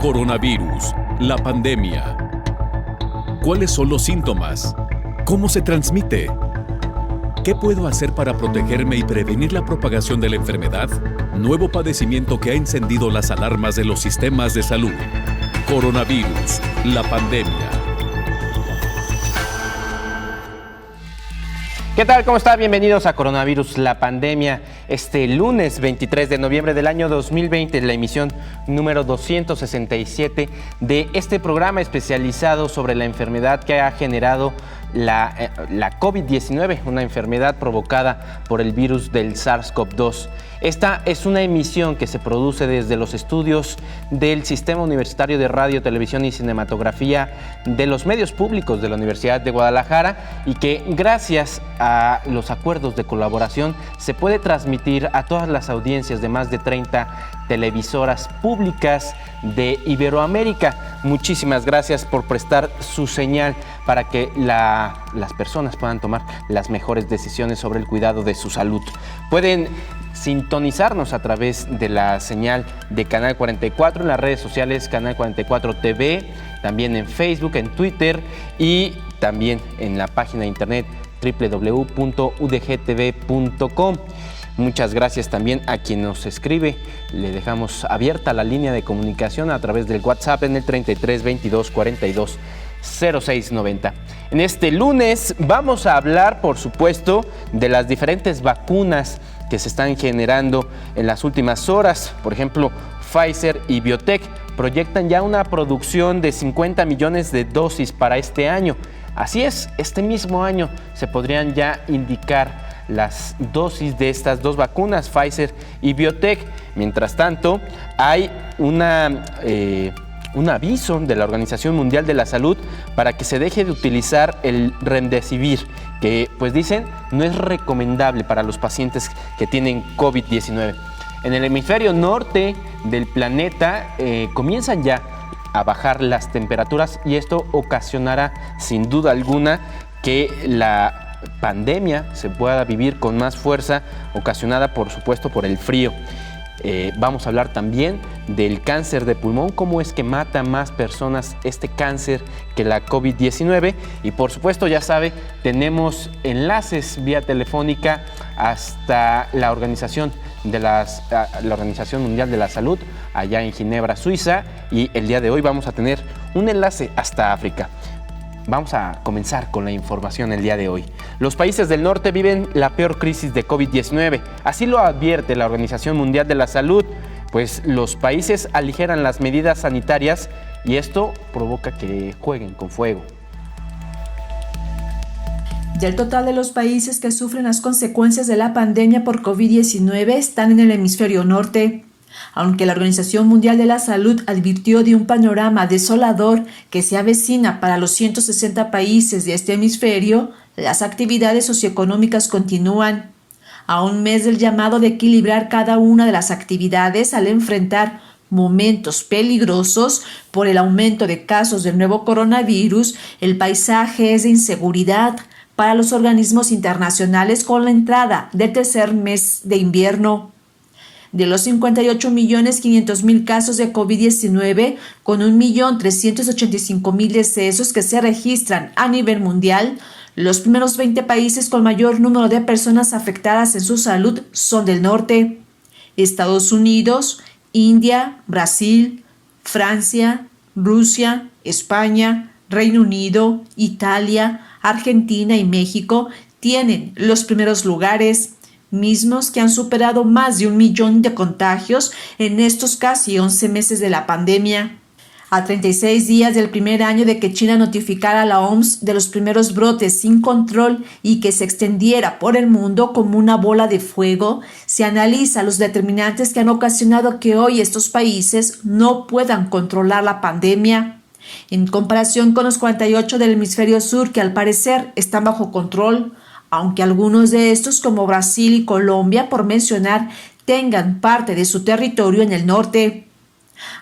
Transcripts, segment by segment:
Coronavirus, la pandemia. ¿Cuáles son los síntomas? ¿Cómo se transmite? ¿Qué puedo hacer para protegerme y prevenir la propagación de la enfermedad? Nuevo padecimiento que ha encendido las alarmas de los sistemas de salud. Coronavirus, la pandemia. ¿Qué tal? ¿Cómo está? Bienvenidos a Coronavirus, la pandemia. Este lunes 23 de noviembre del año 2020, la emisión número 267 de este programa especializado sobre la enfermedad que ha generado la COVID-19, una enfermedad provocada por el virus del SARS-CoV-2. Esta es una emisión que se produce desde los estudios del Sistema Universitario de Radio, Televisión y Cinematografía de los medios públicos de la Universidad de Guadalajara y que gracias a los acuerdos de colaboración se puede transmitir a todas las audiencias de más de 30 televisoras públicas de Iberoamérica. Muchísimas gracias por prestar su señal para que las personas puedan tomar las mejores decisiones sobre el cuidado de su salud. Pueden sintonizarnos a través de la señal de Canal 44 en las redes sociales Canal 44 TV, también en Facebook, en Twitter y también en la página de internet www.udgtv.com. Muchas gracias también a quien nos escribe. Le dejamos abierta la línea de comunicación a través del WhatsApp en el 33 22 42 06 90. En este lunes vamos a hablar, por supuesto, de las diferentes vacunas que se están generando en las últimas horas. Por ejemplo, Pfizer y BioNTech proyectan ya una producción de 50 millones de dosis para este año. Así es, este mismo año se podrían ya indicar las dosis de estas dos vacunas, Pfizer y BioNTech. Mientras tanto, hay un aviso de la Organización Mundial de la Salud para que se deje de utilizar el Remdesivir, que pues dicen no es recomendable para los pacientes que tienen COVID-19. En el hemisferio norte del planeta comienzan ya a bajar las temperaturas y esto ocasionará sin duda alguna que la pandemia se pueda vivir con más fuerza, ocasionada por supuesto por el frío. Vamos a hablar también del cáncer de pulmón, cómo es que mata más personas este cáncer que la COVID-19 y por supuesto ya sabe, tenemos enlaces vía telefónica hasta la Organización Mundial de la Salud allá en Ginebra, Suiza, y el día de hoy vamos a tener un enlace hasta África. Vamos a comenzar con la información el día de hoy. Los países del norte viven la peor crisis de COVID-19. Así lo advierte la Organización Mundial de la Salud, pues los países aligeran las medidas sanitarias y esto provoca que jueguen con fuego. Ya el total de los países que sufren las consecuencias de la pandemia por COVID-19 están en el hemisferio norte. Aunque la Organización Mundial de la Salud advirtió de un panorama desolador que se avecina para los 160 países de este hemisferio, las actividades socioeconómicas continúan. A un mes del llamado de equilibrar cada una de las actividades al enfrentar momentos peligrosos por el aumento de casos del nuevo coronavirus, el paisaje es de inseguridad para los organismos internacionales con la entrada del tercer mes de invierno. De los 58.500.000 casos de COVID-19, con 1.385.000 decesos que se registran a nivel mundial, los primeros 20 países con mayor número de personas afectadas en su salud son del norte: Estados Unidos, India, Brasil, Francia, Rusia, España, Reino Unido, Italia, Argentina y México tienen los primeros lugares, mismos que han superado más de 1 millón de contagios en estos casi 11 meses de la pandemia. A 36 días del primer año de que China notificara a la OMS de los primeros brotes sin control y que se extendiera por el mundo como una bola de fuego, se analiza los determinantes que han ocasionado que hoy estos países no puedan controlar la pandemia. En comparación con los 48 del hemisferio sur que al parecer están bajo control, aunque algunos de estos, como Brasil y Colombia, por mencionar, tengan parte de su territorio en el norte.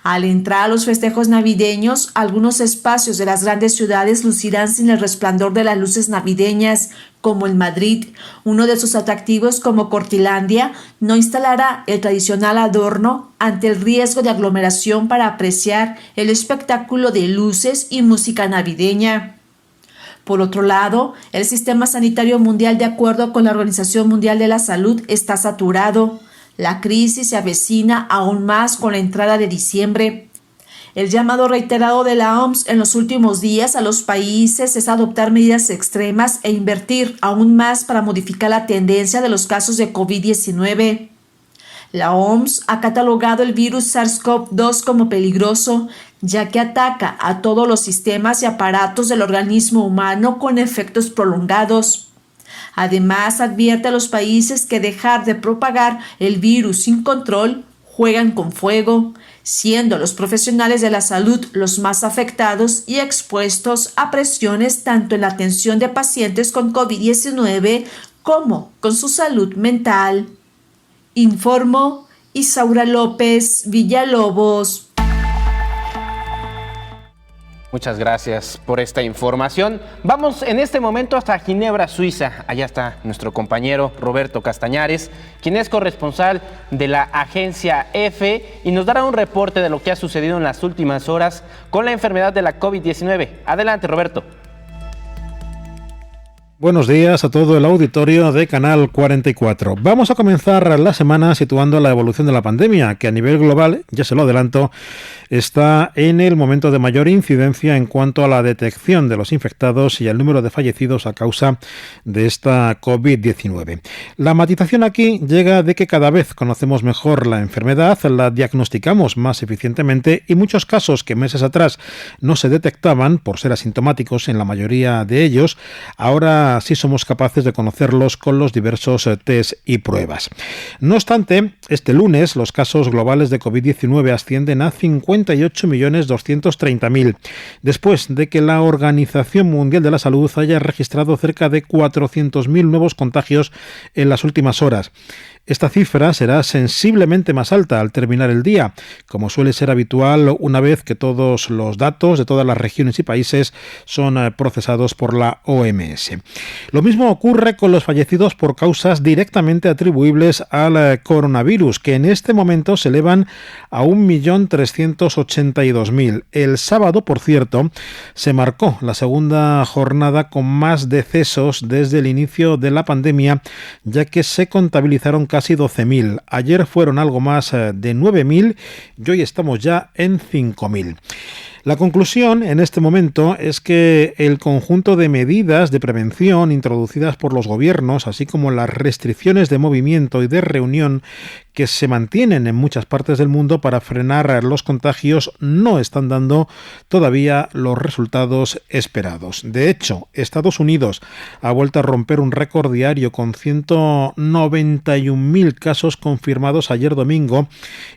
Al entrar a los festejos navideños, algunos espacios de las grandes ciudades lucirán sin el resplandor de las luces navideñas, como en Madrid. Uno de sus atractivos, como Cortilandia, no instalará el tradicional adorno ante el riesgo de aglomeración para apreciar el espectáculo de luces y música navideña. Por otro lado, el sistema sanitario mundial, de acuerdo con la Organización Mundial de la Salud, está saturado. La crisis se avecina aún más con la entrada de diciembre. El llamado reiterado de la OMS en los últimos días a los países es adoptar medidas extremas e invertir aún más para modificar la tendencia de los casos de COVID-19. La OMS ha catalogado el virus SARS-CoV-2 como peligroso, ya que ataca a todos los sistemas y aparatos del organismo humano con efectos prolongados. Además, advierte a los países que dejar de propagar el virus sin control juegan con fuego, siendo los profesionales de la salud los más afectados y expuestos a presiones tanto en la atención de pacientes con COVID-19 como con su salud mental. Informó Isaura López Villalobos. Muchas gracias por esta información. Vamos en este momento hasta Ginebra, Suiza. Allá está nuestro compañero Roberto Castañares, quien es corresponsal de la agencia EFE y nos dará un reporte de lo que ha sucedido en las últimas horas con la enfermedad de la COVID-19. Adelante, Roberto. Buenos días a todo el auditorio de Canal 44. Vamos a comenzar la semana situando la evolución de la pandemia, que a nivel global, ya se lo adelanto, está en el momento de mayor incidencia en cuanto a la detección de los infectados y el número de fallecidos a causa de esta COVID-19. La matización aquí llega de que cada vez conocemos mejor la enfermedad, la diagnosticamos más eficientemente y muchos casos que meses atrás no se detectaban por ser asintomáticos en la mayoría de ellos, ahora sí somos capaces de conocerlos con los diversos test y pruebas. No obstante, este lunes los casos globales de COVID-19 ascienden a 58.230.000, después de que la Organización Mundial de la Salud haya registrado cerca de 400.000 nuevos contagios en las últimas horas. Esta cifra será sensiblemente más alta al terminar el día, como suele ser habitual una vez que todos los datos de todas las regiones y países son procesados por la OMS. Lo mismo ocurre con los fallecidos por causas directamente atribuibles al coronavirus, que en este momento se elevan a 1.382.000. El sábado, por cierto, se marcó la segunda jornada con más decesos desde el inicio de la pandemia, ya que se contabilizaron casi 12.000. Ayer fueron algo más de 9.000 y hoy estamos ya en 5.000. La conclusión en este momento es que el conjunto de medidas de prevención introducidas por los gobiernos, así como las restricciones de movimiento y de reunión que se mantienen en muchas partes del mundo para frenar los contagios, no están dando todavía los resultados esperados. De hecho, Estados Unidos ha vuelto a romper un récord diario con 191.000 casos confirmados ayer domingo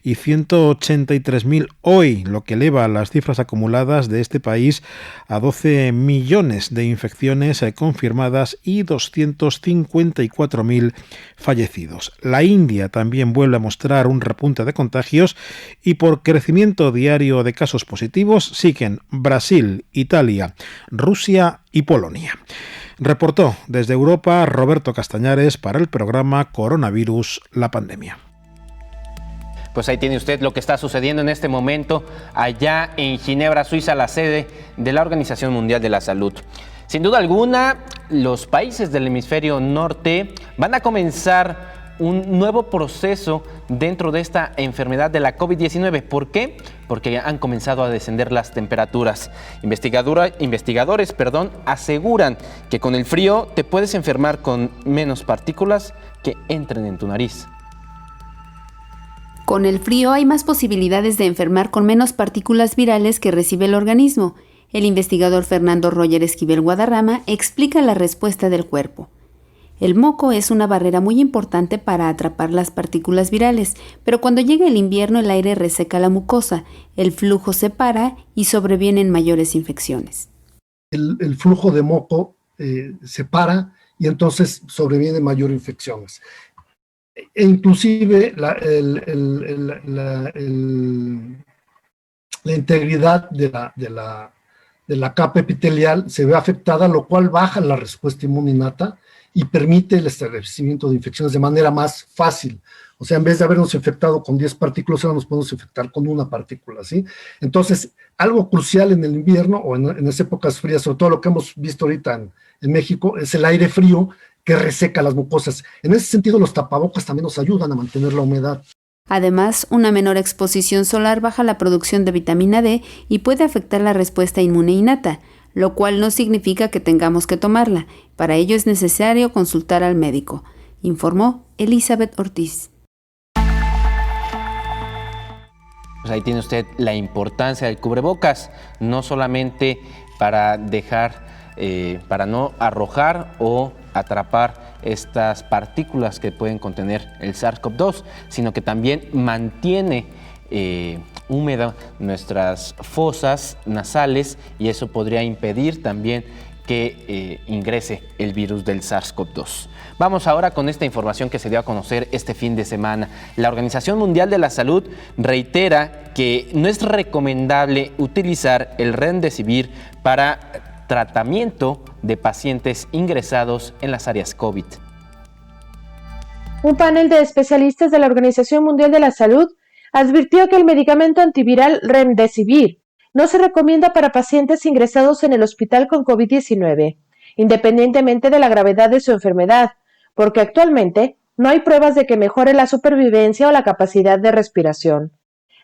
y 183.000 hoy, lo que eleva las cifras acumuladas de este país a 12 millones de infecciones confirmadas y 254.000 fallecidos. La India también vuelve a mostrar un repunte de contagios y por crecimiento diario de casos positivos siguen Brasil, Italia, Rusia y Polonia. Reportó desde Europa Roberto Castañares para el programa Coronavirus, la pandemia. Pues ahí tiene usted lo que está sucediendo en este momento allá en Ginebra, Suiza, la sede de la Organización Mundial de la Salud. Sin duda alguna, los países del hemisferio norte van a comenzar un nuevo proceso dentro de esta enfermedad de la COVID-19. ¿Por qué? Porque han comenzado a descender las temperaturas. Investigadores aseguran que con el frío te puedes enfermar con menos partículas que entren en tu nariz. Con el frío hay más posibilidades de enfermar con menos partículas virales que recibe el organismo. El investigador Fernando Roger Esquivel Guadarrama explica la respuesta del cuerpo. El moco es una barrera muy importante para atrapar las partículas virales, pero cuando llega el invierno el aire reseca la mucosa, el flujo se para y sobrevienen mayores infecciones. El flujo de moco se para y entonces sobrevienen mayores infecciones. E inclusive la integridad de la capa epitelial se ve afectada, lo cual baja la respuesta inmune innata y permite el establecimiento de infecciones de manera más fácil. O sea, en vez de habernos infectado con 10 partículas, ahora nos podemos infectar con una partícula, ¿sí? Entonces, algo crucial en el invierno o en las épocas frías, sobre todo lo que hemos visto ahorita en México, es el aire frío que reseca las mucosas. En ese sentido, los tapabocas también nos ayudan a mantener la humedad. Además, una menor exposición solar baja la producción de vitamina D y puede afectar la respuesta inmune innata, lo cual no significa que tengamos que tomarla. Para ello es necesario consultar al médico, informó Elizabeth Ortiz. Pues ahí tiene usted la importancia del cubrebocas, no solamente para para no arrojar o atrapar estas partículas que pueden contener el SARS-CoV-2, sino que también mantiene húmedas nuestras fosas nasales y eso podría impedir también que ingrese el virus del SARS-CoV-2. Vamos ahora con esta información que se dio a conocer este fin de semana. La Organización Mundial de la Salud reitera que no es recomendable utilizar el Remdesivir para tratamiento de pacientes ingresados en las áreas COVID. Un panel de especialistas de la Organización Mundial de la Salud advirtió que el medicamento antiviral Remdesivir no se recomienda para pacientes ingresados en el hospital con COVID-19, independientemente de la gravedad de su enfermedad, porque actualmente no hay pruebas de que mejore la supervivencia o la capacidad de respiración.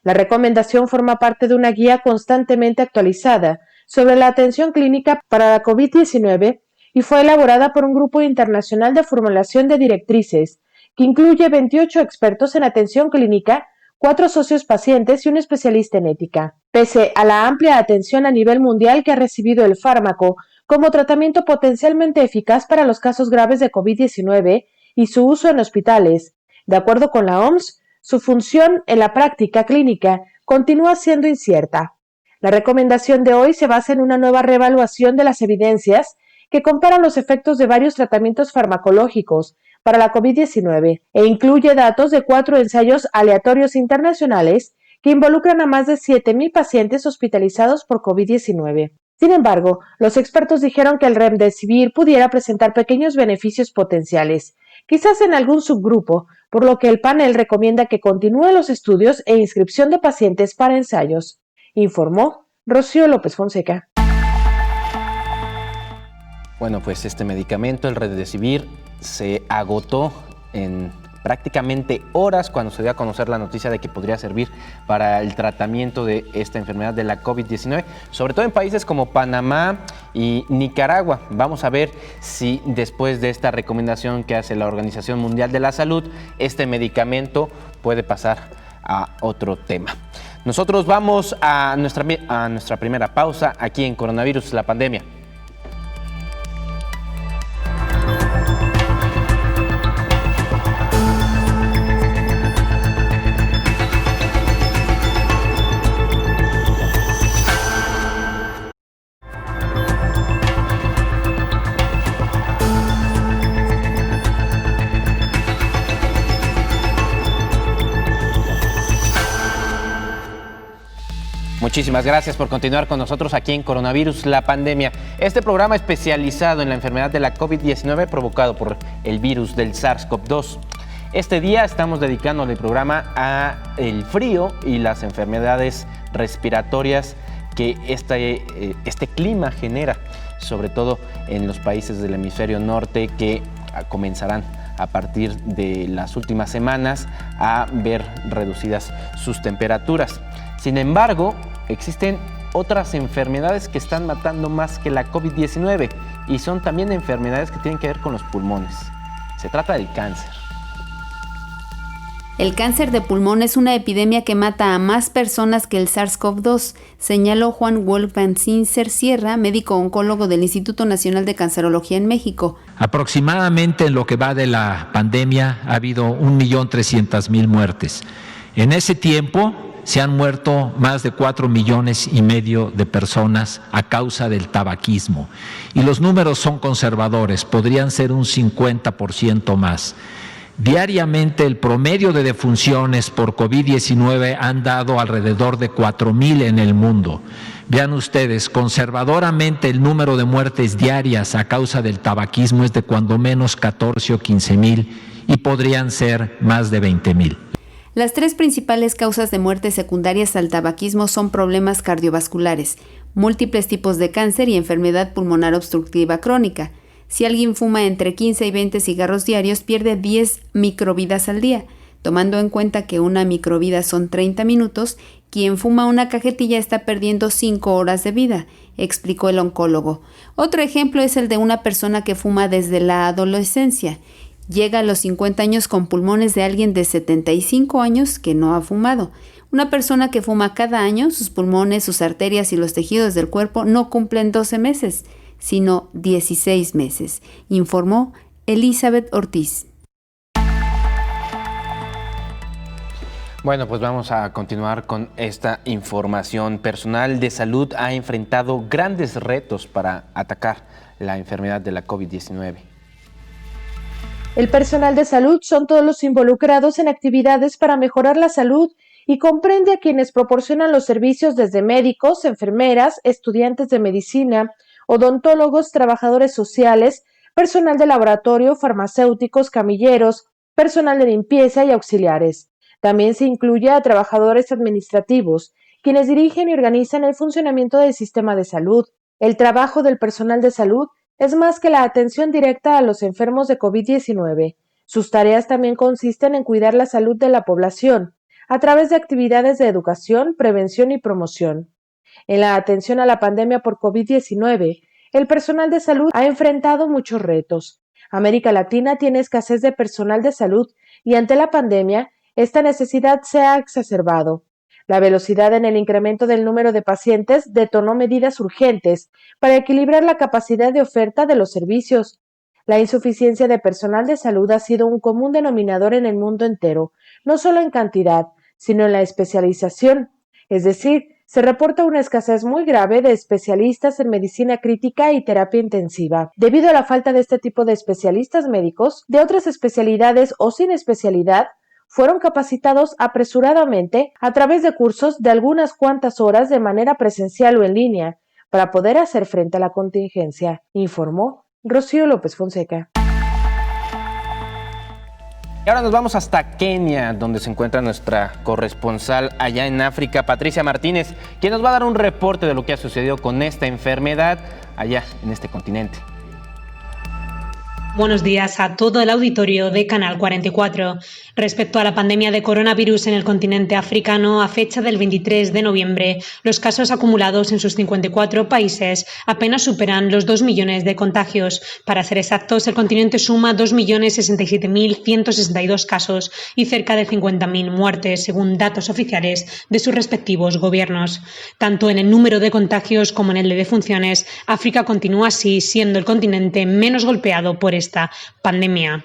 La recomendación forma parte de una guía constantemente actualizada sobre la atención clínica para la COVID-19 y fue elaborada por un grupo internacional de formulación de directrices que incluye 28 expertos en atención clínica, 4 socios pacientes y un especialista en ética. Pese a la amplia atención a nivel mundial que ha recibido el fármaco como tratamiento potencialmente eficaz para los casos graves de COVID-19 y su uso en hospitales, de acuerdo con la OMS, su función en la práctica clínica continúa siendo incierta. La recomendación de hoy se basa en una nueva reevaluación de las evidencias que comparan los efectos de varios tratamientos farmacológicos para la COVID-19 e incluye datos de 4 ensayos aleatorios internacionales que involucran a más de 7,000 pacientes hospitalizados por COVID-19. Sin embargo, los expertos dijeron que el Remdesivir pudiera presentar pequeños beneficios potenciales, quizás en algún subgrupo, por lo que el panel recomienda que continúen los estudios e inscripción de pacientes para ensayos, informó Rocío López Fonseca. Bueno, pues este medicamento, el Remdesivir, se agotó en prácticamente horas cuando se dio a conocer la noticia de que podría servir para el tratamiento de esta enfermedad de la COVID-19, sobre todo en países como Panamá y Nicaragua. Vamos a ver si después de esta recomendación que hace la Organización Mundial de la Salud, este medicamento puede pasar a otro tema. Nosotros vamos a nuestra primera pausa aquí en Coronavirus, la pandemia. Muchísimas gracias por continuar con nosotros aquí en Coronavirus, la pandemia. Este programa especializado en la enfermedad de la COVID-19 provocado por el virus del SARS-CoV-2. Este día estamos dedicando el programa a el frío y las enfermedades respiratorias que este clima genera, sobre todo en los países del hemisferio norte que comenzarán a partir de las últimas semanas a ver reducidas sus temperaturas. Sin embargo, existen otras enfermedades que están matando más que la COVID-19 y son también enfermedades que tienen que ver con los pulmones. Se trata del cáncer. El cáncer de pulmón es una epidemia que mata a más personas que el SARS-CoV-2, señaló Juan Wolfgang Zinser Sierra, médico oncólogo del Instituto Nacional de Cancerología en México. Aproximadamente en lo que va de la pandemia ha habido 1.300.000 muertes. En ese tiempo se han muerto más de 4,5 millones de personas a causa del tabaquismo. Y los números son conservadores, podrían ser un 50% más. Diariamente el promedio de defunciones por COVID-19 han dado alrededor de 4,000 en el mundo. Vean ustedes, conservadoramente el número de muertes diarias a causa del tabaquismo es de cuando menos 14 o 15,000 y podrían ser más de 20,000. Las 3 principales causas de muerte secundarias al tabaquismo son problemas cardiovasculares, múltiples tipos de cáncer y enfermedad pulmonar obstructiva crónica. Si alguien fuma entre 15 y 20 cigarros diarios, pierde 10 microvidas al día. Tomando en cuenta que una microvida son 30 minutos, quien fuma una cajetilla está perdiendo 5 horas de vida, explicó el oncólogo. Otro ejemplo es el de una persona que fuma desde la adolescencia. Llega a los 50 años con pulmones de alguien de 75 años que no ha fumado. Una persona que fuma cada año, sus pulmones, sus arterias y los tejidos del cuerpo no cumplen 12 meses, sino 16 meses, informó Elizabeth Ortiz. Bueno, pues vamos a continuar con esta información. Personal de salud ha enfrentado grandes retos para atacar la enfermedad de la COVID-19. El personal de salud son todos los involucrados en actividades para mejorar la salud y comprende a quienes proporcionan los servicios desde médicos, enfermeras, estudiantes de medicina, odontólogos, trabajadores sociales, personal de laboratorio, farmacéuticos, camilleros, personal de limpieza y auxiliares. También se incluye a trabajadores administrativos, quienes dirigen y organizan el funcionamiento del sistema de salud. El trabajo del personal de salud es más que la atención directa a los enfermos de COVID-19. Sus tareas también consisten en cuidar la salud de la población, a través de actividades de educación, prevención y promoción. En la atención a la pandemia por COVID-19, el personal de salud ha enfrentado muchos retos. América Latina tiene escasez de personal de salud y ante la pandemia, esta necesidad se ha exacerbado. La velocidad en el incremento del número de pacientes detonó medidas urgentes para equilibrar la capacidad de oferta de los servicios. La insuficiencia de personal de salud ha sido un común denominador en el mundo entero, no solo en cantidad, sino en la especialización, es decir, se reporta una escasez muy grave de especialistas en medicina crítica y terapia intensiva. Debido a la falta de este tipo de especialistas médicos, de otras especialidades o sin especialidad, fueron capacitados apresuradamente a través de cursos de algunas cuantas horas de manera presencial o en línea para poder hacer frente a la contingencia, informó Rocío López Fonseca. Y ahora nos vamos hasta Kenia, donde se encuentra nuestra corresponsal allá en África, Patricia Martínez, quien nos va a dar un reporte de lo que ha sucedido con esta enfermedad allá en este continente. Buenos días a todo el auditorio de Canal 44. Respecto a la pandemia de coronavirus en el continente africano, a fecha del 23 de noviembre, los casos acumulados en sus 54 países apenas superan los 2 millones de contagios. Para ser exactos, el continente suma 2.067.162 casos y cerca de 50.000 muertes, según datos oficiales de sus respectivos gobiernos. Tanto en el número de contagios como en el de defunciones, África continúa así siendo el continente menos golpeado por esta pandemia.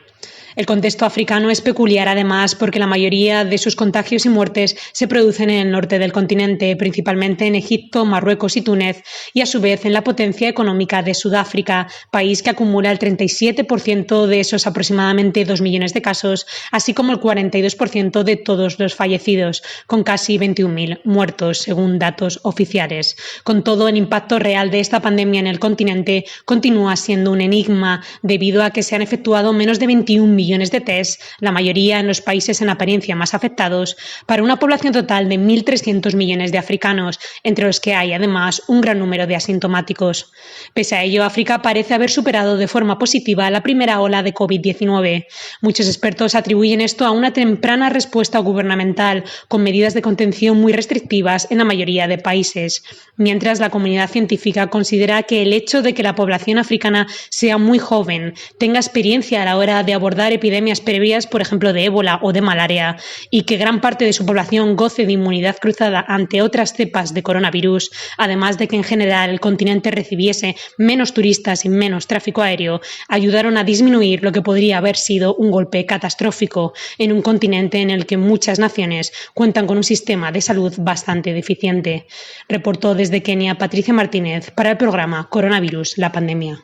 El contexto africano es peculiar además porque la mayoría de sus contagios y muertes se producen en el norte del continente, principalmente en Egipto, Marruecos y Túnez, y a su vez en la potencia económica de Sudáfrica, país que acumula el 37% de esos aproximadamente 2 millones de casos, así como el 42% de todos los fallecidos, con casi 21.000 muertos, según datos oficiales. Con todo, el impacto real de esta pandemia en el continente continúa siendo un enigma, debido a que se han efectuado menos de 21 millones de test, la mayoría en los países en apariencia más afectados, para una población total de 1.300 millones de africanos, entre los que hay además un gran número de asintomáticos. Pese a ello, África parece haber superado de forma positiva la primera ola de COVID-19. Muchos expertos atribuyen esto a una temprana respuesta gubernamental, con medidas de contención muy restrictivas en la mayoría de países, mientras la comunidad científica considera que el hecho de que la población africana sea muy joven, tenga experiencia a la hora de abordar epidemias previas, por ejemplo de ébola o de malaria, y que gran parte de su población goce de inmunidad cruzada ante otras cepas de coronavirus, además de que en general el continente recibiese menos turistas y menos tráfico aéreo, ayudaron a disminuir lo que podría haber sido un golpe catastrófico en un continente en el que muchas naciones cuentan con un sistema de salud bastante deficiente. Reportó desde Kenia Patricia Martínez para el programa Coronavirus, la pandemia.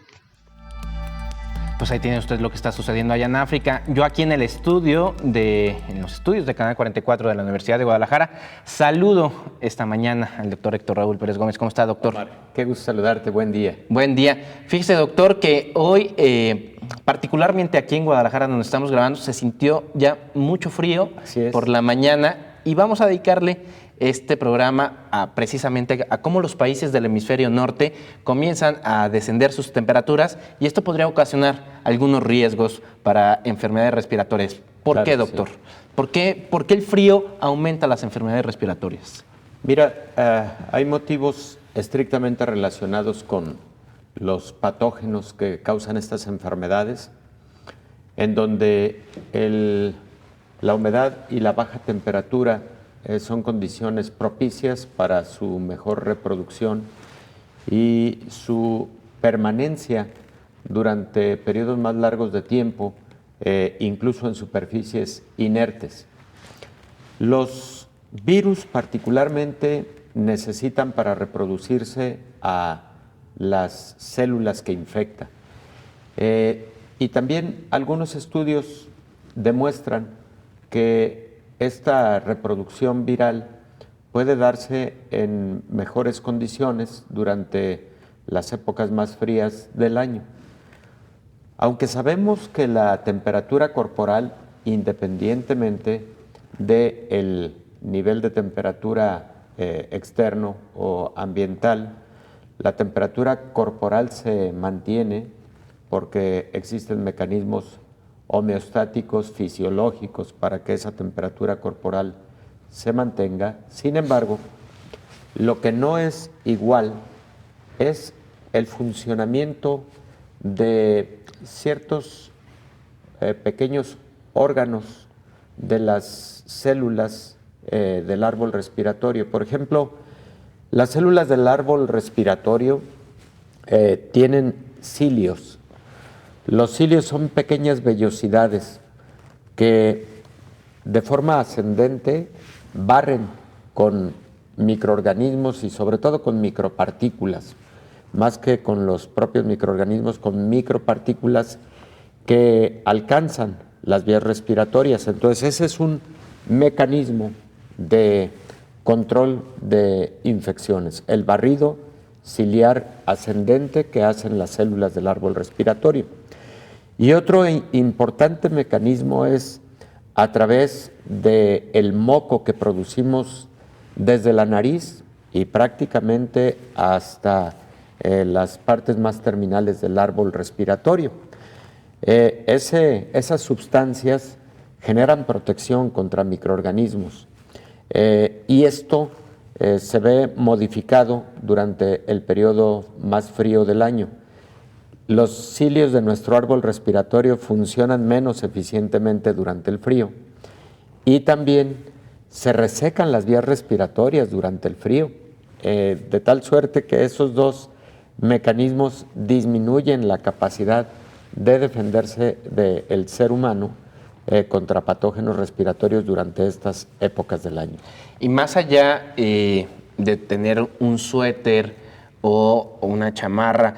Pues ahí tiene usted lo que está sucediendo allá en África. Yo aquí en los estudios de Canal 44 de la Universidad de Guadalajara, saludo esta mañana al doctor Héctor Raúl Pérez Gómez. ¿Cómo está, doctor? Omar, qué gusto saludarte, buen día. Buen día. Fíjese, doctor, que hoy, particularmente aquí en Guadalajara, donde estamos grabando, se sintió ya mucho frío por la mañana y vamos a dedicarle este programa precisamente a cómo los países del hemisferio norte comienzan a descender sus temperaturas y esto podría ocasionar algunos riesgos para enfermedades respiratorias. ¿Por qué, doctor? Sí. ¿Por qué el frío aumenta las enfermedades respiratorias? Mira, hay motivos estrictamente relacionados con los patógenos que causan estas enfermedades, en donde la humedad y la baja temperatura son condiciones propicias para su mejor reproducción y su permanencia durante periodos más largos de tiempo, incluso en superficies inertes. Los virus particularmente necesitan para reproducirse a las células que infectan. Y también algunos estudios demuestran que esta reproducción viral puede darse en mejores condiciones durante las épocas más frías del año. Aunque sabemos que la temperatura corporal, independientemente del nivel de temperatura externo o ambiental, la temperatura corporal se mantiene porque existen mecanismos homeostáticos fisiológicos para que esa temperatura corporal se mantenga. Sin embargo, lo que no es igual es el funcionamiento de ciertos pequeños órganos de las células del árbol respiratorio. Por ejemplo, las células del árbol respiratorio tienen cilios. Los cilios son pequeñas vellosidades que de forma ascendente barren con microorganismos y sobre todo con micropartículas, más que con los propios microorganismos, con micropartículas que alcanzan las vías respiratorias. Entonces ese es un mecanismo de control de infecciones, el barrido ciliar ascendente que hacen las células del árbol respiratorio. Y otro importante mecanismo es a través del moco que producimos desde la nariz y prácticamente hasta las partes más terminales del árbol respiratorio. Esas sustancias generan protección contra microorganismos y esto se ve modificado durante el periodo más frío del año. Los cilios de nuestro árbol respiratorio funcionan menos eficientemente durante el frío y también se resecan las vías respiratorias durante el frío, de tal suerte que esos dos mecanismos disminuyen la capacidad de defenderse del ser humano contra patógenos respiratorios durante estas épocas del año. Y más allá de tener un suéter o una chamarra,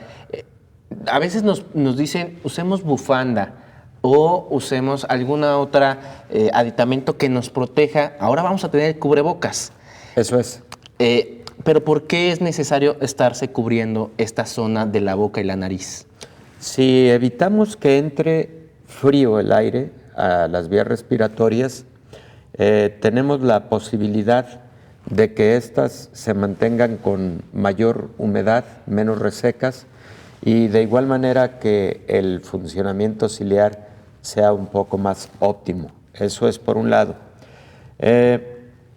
a veces nos dicen usemos bufanda o usemos alguna otra aditamento que nos proteja. Ahora vamos a tener cubrebocas. Eso es. Pero ¿por qué es necesario estarse cubriendo esta zona de la boca y la nariz? Si evitamos que entre frío el aire a las vías respiratorias, tenemos la posibilidad de que éstas se mantengan con mayor humedad, menos resecas, y de igual manera que el funcionamiento ciliar sea un poco más óptimo. Eso es por un lado.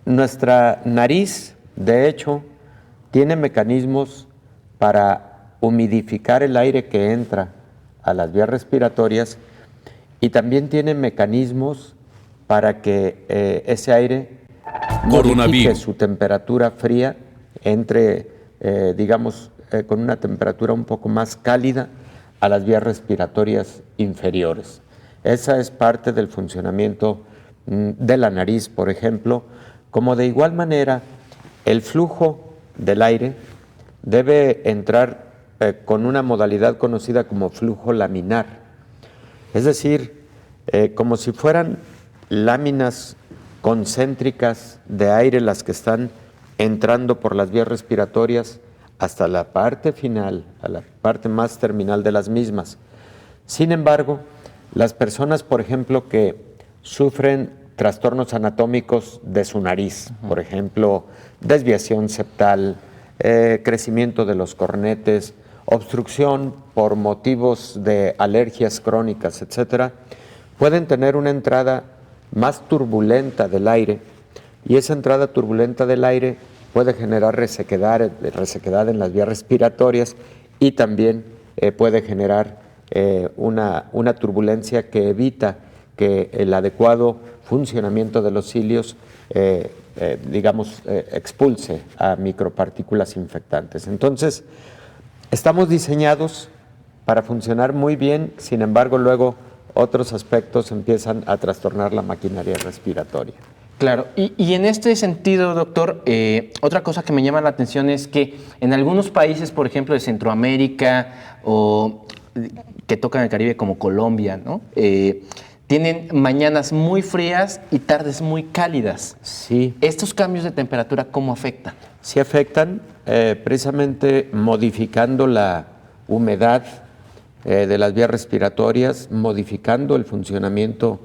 Nuestra nariz, de hecho, tiene mecanismos para humidificar el aire que entra a las vías respiratorias y también tiene mecanismos para que ese aire modifique su temperatura fría, entre, con una temperatura un poco más cálida a las vías respiratorias inferiores. Esa es parte del funcionamiento de la nariz, por ejemplo, como de igual manera el flujo del aire debe entrar con una modalidad conocida como flujo laminar. Es decir, como si fueran láminas concéntricas de aire las que están entrando por las vías respiratorias hasta la parte final, a la parte más terminal de las mismas. Sin embargo, las personas, por ejemplo, que sufren trastornos anatómicos de su nariz, por ejemplo, desviación septal, crecimiento de los cornetes, obstrucción por motivos de alergias crónicas, etcétera, pueden tener una entrada más turbulenta del aire, y esa entrada turbulenta del aire puede generar resequedad en las vías respiratorias y también puede generar una turbulencia que evita que el adecuado funcionamiento de los cilios expulse a micropartículas infectantes. Entonces, estamos diseñados para funcionar muy bien, sin embargo, luego otros aspectos empiezan a trastornar la maquinaria respiratoria. Claro, y en este sentido, doctor, otra cosa que me llama la atención es que en algunos países, por ejemplo, de Centroamérica o que tocan el Caribe como Colombia, ¿no? Tienen mañanas muy frías y tardes muy cálidas. Sí. ¿Estos cambios de temperatura cómo afectan? Sí afectan, precisamente modificando la humedad de las vías respiratorias, modificando el funcionamiento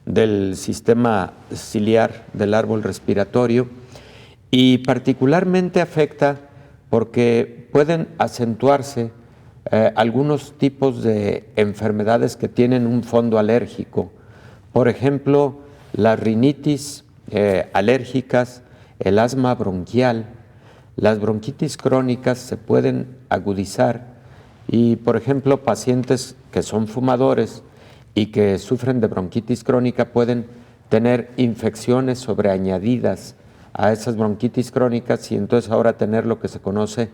del sistema ciliar del árbol respiratorio, y particularmente afecta porque pueden acentuarse algunos tipos de enfermedades que tienen un fondo alérgico. Por ejemplo, las rinitis alérgicas, el asma bronquial, las bronquitis crónicas se pueden agudizar, y, por ejemplo, pacientes que son fumadores y que sufren de bronquitis crónica pueden tener infecciones sobreañadidas a esas bronquitis crónicas, y entonces ahora tener lo que se conoce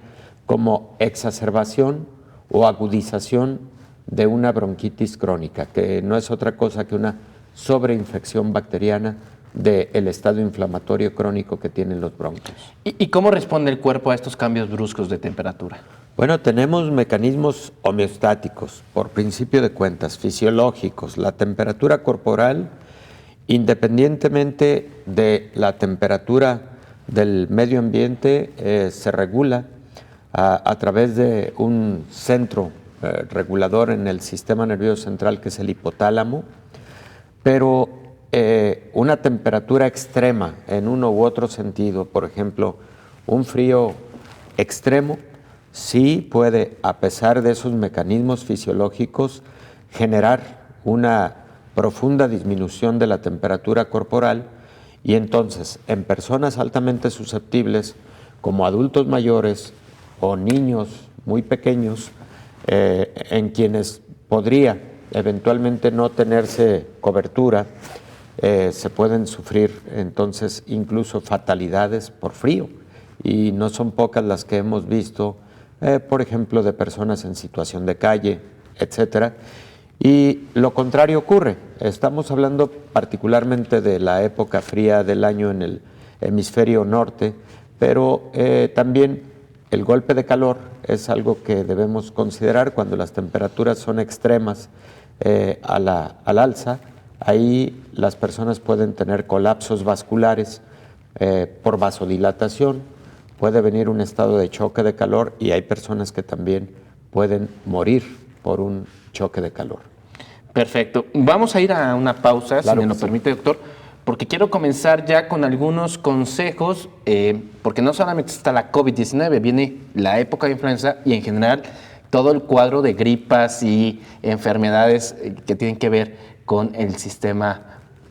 como exacerbación o agudización de una bronquitis crónica, que no es otra cosa que una sobreinfección bacteriana del estado inflamatorio crónico que tienen los bronquios. ¿Y cómo responde el cuerpo a estos cambios bruscos de temperatura? Bueno, tenemos mecanismos homeostáticos, por principio de cuentas, fisiológicos. La temperatura corporal, independientemente de la temperatura del medio ambiente, se regula a través de un centro regulador en el sistema nervioso central, que es el hipotálamo, pero una temperatura extrema en uno u otro sentido, por ejemplo, un frío extremo, sí puede, a pesar de esos mecanismos fisiológicos, generar una profunda disminución de la temperatura corporal, y entonces en personas altamente susceptibles, como adultos mayores o niños muy pequeños, en quienes podría eventualmente no tenerse cobertura, se pueden sufrir entonces incluso fatalidades por frío, y no son pocas las que hemos visto, por ejemplo, de personas en situación de calle, etcétera. Y lo contrario ocurre. Estamos hablando particularmente de la época fría del año en el hemisferio norte, pero también el golpe de calor es algo que debemos considerar cuando las temperaturas son extremas al alza. Ahí las personas pueden tener colapsos vasculares por vasodilatación, puede venir un estado de choque de calor, y hay personas que también pueden morir por un choque de calor. Perfecto. Vamos a ir a una pausa, claro, si me lo permite, doctor, porque quiero comenzar ya con algunos consejos, porque no solamente está la COVID-19, viene la época de influenza y en general todo el cuadro de gripas y enfermedades que tienen que ver con el sistema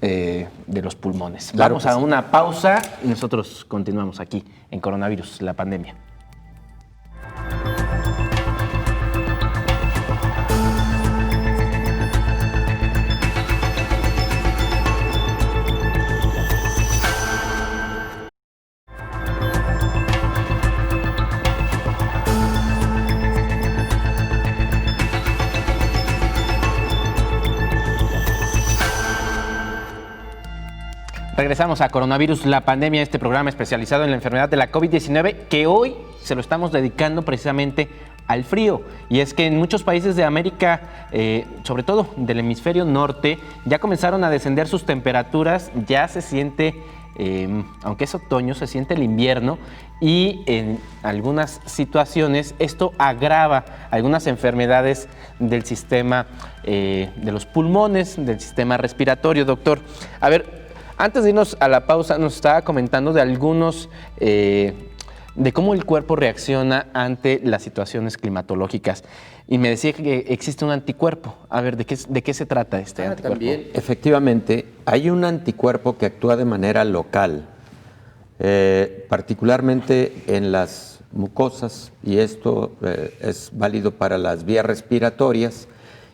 de los pulmones. Claro. Vamos a una pausa y nosotros continuamos aquí en Coronavirus, la pandemia. Regresamos a Coronavirus, la pandemia, este programa especializado en la enfermedad de la COVID-19, que hoy se lo estamos dedicando precisamente al frío. Y es que en muchos países de América, sobre todo del hemisferio norte, ya comenzaron a descender sus temperaturas, ya se siente, aunque es otoño, se siente el invierno, y en algunas situaciones esto agrava algunas enfermedades del sistema de los pulmones, del sistema respiratorio. Doctor, a ver, antes de irnos a la pausa, nos estaba comentando de algunos de cómo el cuerpo reacciona ante las situaciones climatológicas. Y me decía que existe un anticuerpo. A ver, ¿de qué se trata este anticuerpo? También, efectivamente, hay un anticuerpo que actúa de manera local, particularmente en las mucosas, y esto es válido para las vías respiratorias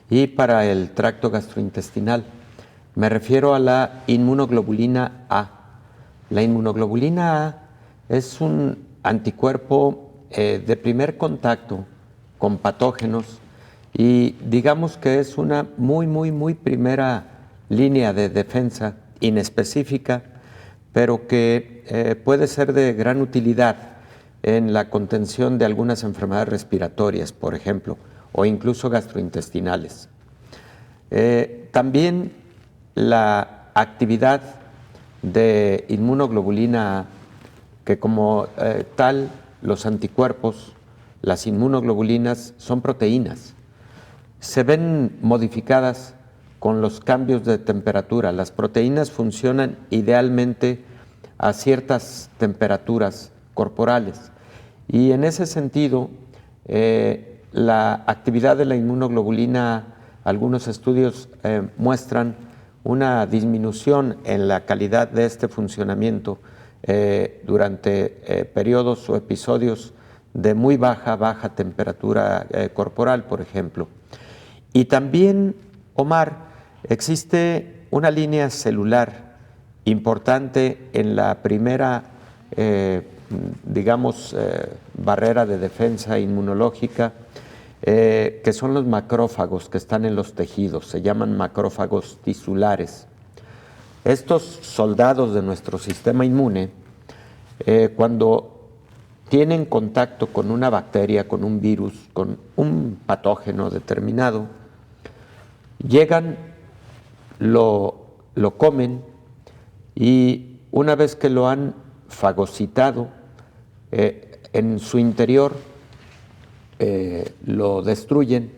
y para el tracto gastrointestinal. Me refiero a la inmunoglobulina A. La inmunoglobulina A es un anticuerpo de primer contacto con patógenos y digamos que es una muy primera línea de defensa inespecífica, pero que puede ser de gran utilidad en la contención de algunas enfermedades respiratorias, por ejemplo, o incluso gastrointestinales. También la actividad de inmunoglobulina A, que como tal, los anticuerpos, las inmunoglobulinas, son proteínas. Se ven modificadas con los cambios de temperatura. Las proteínas funcionan idealmente a ciertas temperaturas corporales. Y en ese sentido, la actividad de la inmunoglobulina, algunos estudios muestran una disminución en la calidad de este funcionamiento durante periodos o episodios de muy baja temperatura corporal, por ejemplo. Y también, Omar, existe una línea celular importante en la primera, barrera de defensa inmunológica, que son los macrófagos que están en los tejidos, se llaman macrófagos tisulares. Estos soldados de nuestro sistema inmune, cuando tienen contacto con una bacteria, con un virus, con un patógeno determinado, llegan, lo comen y una vez que lo han fagocitado, en su interior lo destruyen,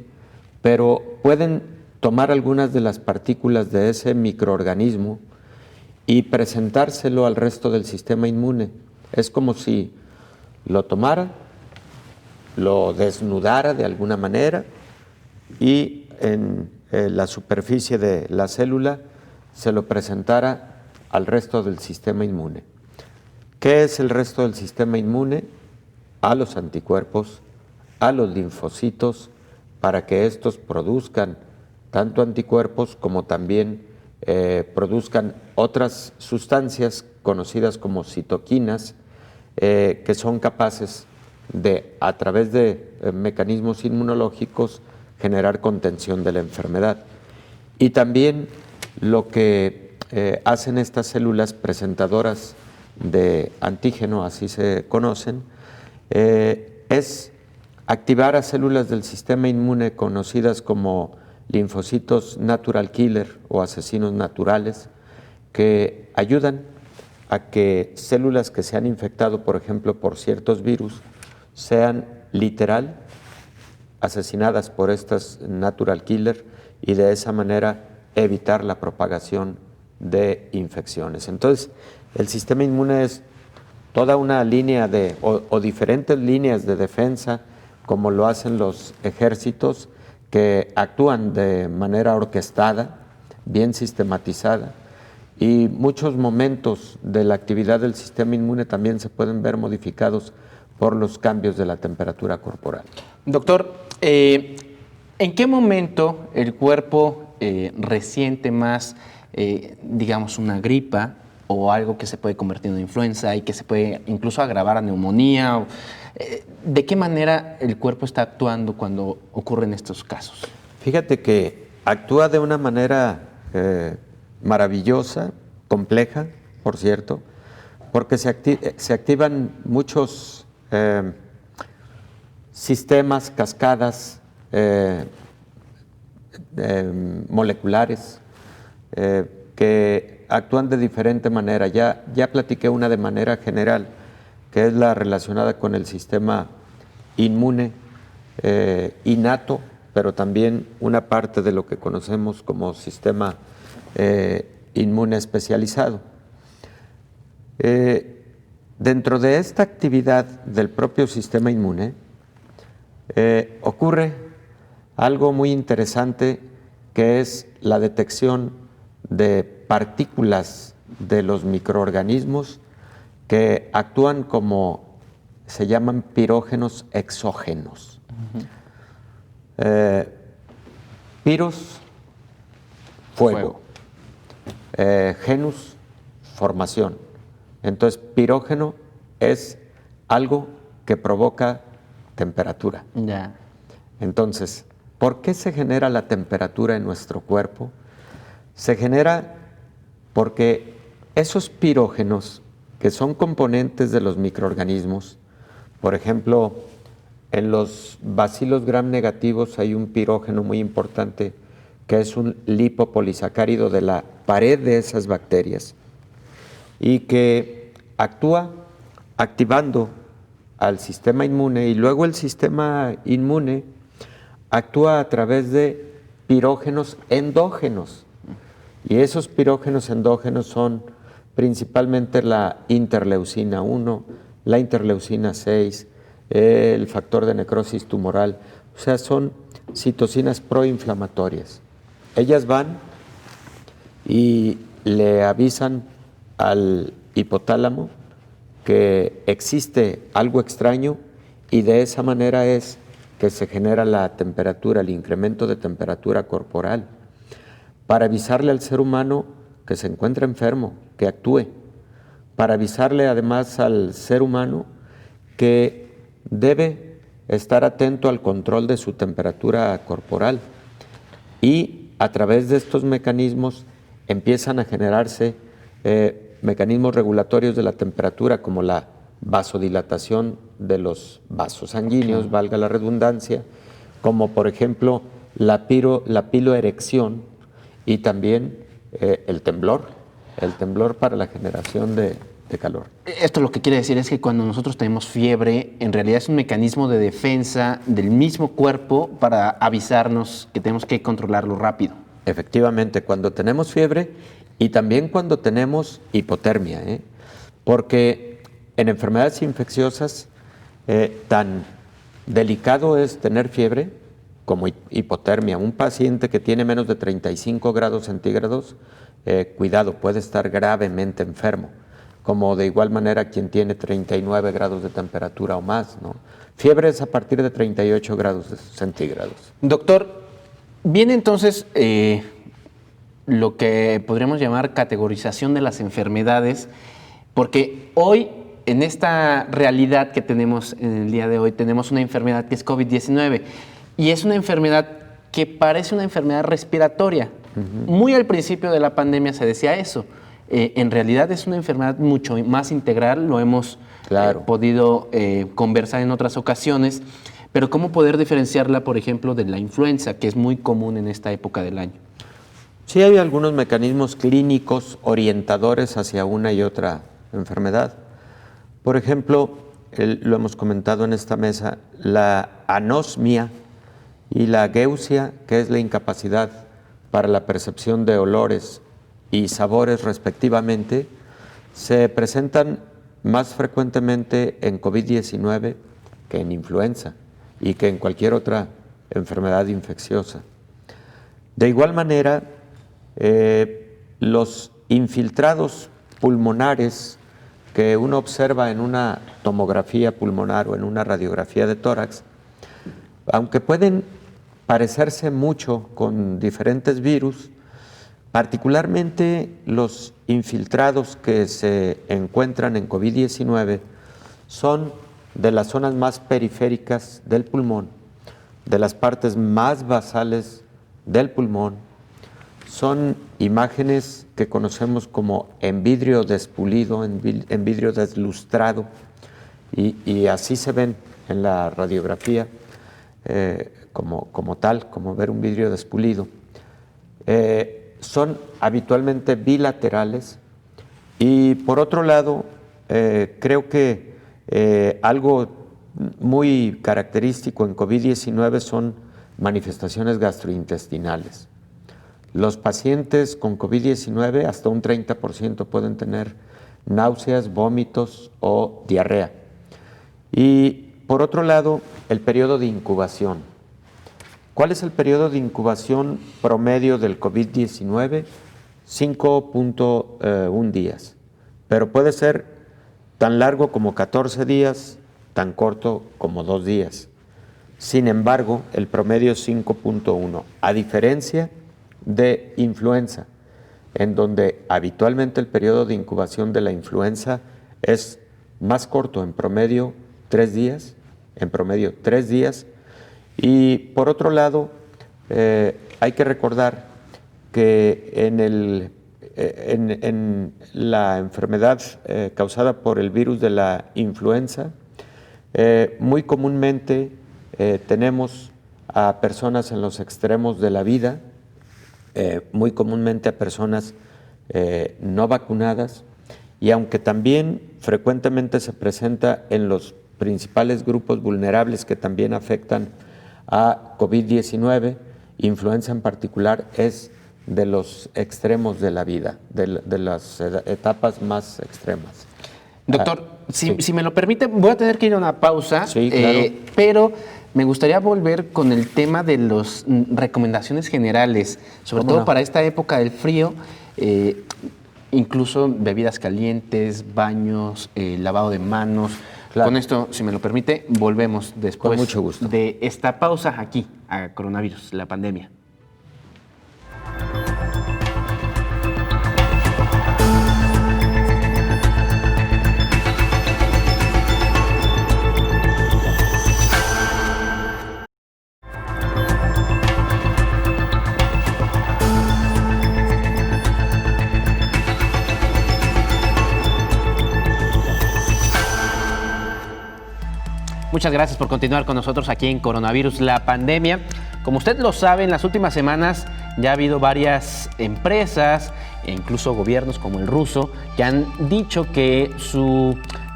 pero pueden tomar algunas de las partículas de ese microorganismo y presentárselo al resto del sistema inmune. Es como si lo tomara, lo desnudara de alguna manera y en la superficie de la célula se lo presentara al resto del sistema inmune. ¿Qué es el resto del sistema inmune? A los anticuerpos, a los linfocitos, para que estos produzcan tanto anticuerpos como también produzcan otras sustancias conocidas como citoquinas, que son capaces de, a través de mecanismos inmunológicos, generar contención de la enfermedad. Y también lo que hacen estas células presentadoras de antígeno, así se conocen, es activar a células del sistema inmune conocidas como linfocitos natural killer o asesinos naturales, que ayudan a que células que se han infectado, por ejemplo, por ciertos virus, sean literal asesinadas por estas natural killer y de esa manera evitar la propagación de infecciones. Entonces, el sistema inmune es toda una línea o diferentes líneas de defensa, como lo hacen los ejércitos, que actúan de manera orquestada, bien sistematizada, y muchos momentos de la actividad del sistema inmune también se pueden ver modificados por los cambios de la temperatura corporal. Doctor, ¿en qué momento el cuerpo resiente más, una gripa o algo que se puede convertir en influenza y que se puede incluso agravar a neumonía? ¿De qué manera el cuerpo está actuando cuando ocurren estos casos? Fíjate que actúa de una manera maravillosa, compleja, por cierto, porque se activan muchos sistemas, cascadas moleculares que actúan de diferente manera. Ya platiqué una de manera general, que es la relacionada con el sistema inmune innato, pero también una parte de lo que conocemos como sistema inmune especializado. Dentro de esta actividad del propio sistema inmune ocurre algo muy interesante, que es la detección de partículas de los microorganismos que actúan como, se llaman pirógenos exógenos. Piros, fuego. Genus, formación. Entonces, pirógeno es algo que provoca temperatura. Ya. Entonces, ¿por qué se genera la temperatura en nuestro cuerpo? Se genera porque esos pirógenos, que son componentes de los microorganismos, por ejemplo, en los bacilos gram negativos hay un pirógeno muy importante que es un lipopolisacárido de la pared de esas bacterias y que actúa activando al sistema inmune, y luego el sistema inmune actúa a través de pirógenos endógenos, y esos pirógenos endógenos son principalmente la interleucina 1, la interleucina 6, el factor de necrosis tumoral, o sea, son citocinas proinflamatorias. Ellas van y le avisan al hipotálamo que existe algo extraño, y de esa manera es que se genera la temperatura, el incremento de temperatura corporal, para avisarle al ser humano que se encuentra enfermo, que actúe, para avisarle además al ser humano que debe estar atento al control de su temperatura corporal, y a través de estos mecanismos empiezan a generarse mecanismos regulatorios de la temperatura, como la vasodilatación de los vasos sanguíneos, valga la redundancia, como por ejemplo la piloerección, y también el temblor para la generación de calor. Esto lo que quiere decir es que cuando nosotros tenemos fiebre, en realidad es un mecanismo de defensa del mismo cuerpo para avisarnos que tenemos que controlarlo rápido. Efectivamente, cuando tenemos fiebre y también cuando tenemos hipotermia, porque en enfermedades infecciosas tan delicado es tener fiebre como hipotermia. Un paciente que tiene menos de 35 grados centígrados, cuidado, puede estar gravemente enfermo, como de igual manera quien tiene 39 grados de temperatura o más, ¿no? Fiebre es a partir de 38 grados centígrados. Doctor, viene entonces lo que podríamos llamar categorización de las enfermedades, porque hoy, en esta realidad que tenemos en el día de hoy, tenemos una enfermedad que es COVID-19, y es una enfermedad que parece una enfermedad respiratoria. Muy al principio de la pandemia se decía eso. En realidad es una enfermedad mucho más integral, lo hemos podido conversar en otras ocasiones, pero ¿cómo poder diferenciarla, por ejemplo, de la influenza, que es muy común en esta época del año? Sí, hay algunos mecanismos clínicos orientadores hacia una y otra enfermedad. Por ejemplo, lo hemos comentado en esta mesa, la anosmia y la ageusia, que es la incapacidad para la percepción de olores y sabores respectivamente, se presentan más frecuentemente en COVID-19 que en influenza y que en cualquier otra enfermedad infecciosa. De igual manera, los infiltrados pulmonares que uno observa en una tomografía pulmonar o en una radiografía de tórax, aunque pueden parecerse mucho con diferentes virus, particularmente los infiltrados que se encuentran en COVID-19 son de las zonas más periféricas del pulmón, de las partes más basales del pulmón. Son imágenes que conocemos como en vidrio despulido, en vidrio deslustrado, y así se ven en la radiografía como tal, como ver un vidrio despulido, son habitualmente bilaterales y por otro lado, creo que algo muy característico en COVID-19 son manifestaciones gastrointestinales. Los pacientes con COVID-19 hasta un 30% pueden tener náuseas, vómitos o diarrea. Y por otro lado, el periodo de incubación. ¿Cuál es el periodo de incubación promedio del COVID-19? 5.1 días, pero puede ser tan largo como 14 días, tan corto como 2 días. Sin embargo, el promedio es 5.1, a diferencia de influenza, en donde habitualmente el periodo de incubación de la influenza es más corto, en promedio 3 días, y por otro lado, hay que recordar que en la enfermedad causada por el virus de la influenza, muy comúnmente tenemos a personas en los extremos de la vida, muy comúnmente a personas no vacunadas, y aunque también frecuentemente se presenta en los principales grupos vulnerables que también afectan a COVID-19, influenza en particular es de los extremos de la vida, de las etapas más extremas. Doctor, si me lo permite, voy a tener que ir a una pausa, sí, claro. Pero me gustaría volver con el tema de las recomendaciones generales, sobre todo para esta época del frío, incluso bebidas calientes, baños, lavado de manos. Claro. Con esto, si me lo permite, volvemos después. Con mucho gusto. De esta pausa aquí, a Coronavirus, la pandemia. Muchas gracias por continuar con nosotros aquí en Coronavirus, la pandemia. Como usted lo sabe, en las últimas semanas ya ha habido varias empresas e incluso gobiernos como el ruso que han dicho que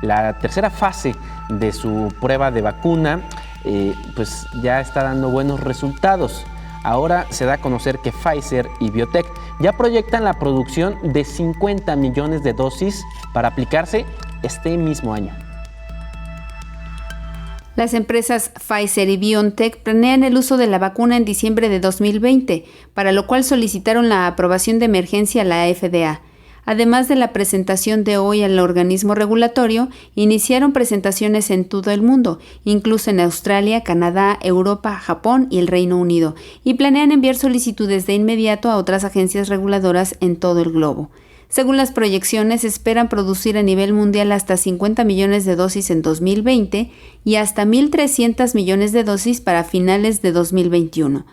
la tercera fase de su prueba de vacuna pues ya está dando buenos resultados. Ahora se da a conocer que Pfizer y BioNTech ya proyectan la producción de 50 millones de dosis para aplicarse este mismo año. Las empresas Pfizer y BioNTech planean el uso de la vacuna en diciembre de 2020, para lo cual solicitaron la aprobación de emergencia a la FDA. Además de la presentación de hoy al organismo regulatorio, iniciaron presentaciones en todo el mundo, incluso en Australia, Canadá, Europa, Japón y el Reino Unido, y planean enviar solicitudes de inmediato a otras agencias reguladoras en todo el globo. Según las proyecciones, esperan producir a nivel mundial hasta 50 millones de dosis en 2020 y hasta 1.300 millones de dosis para finales de 2021.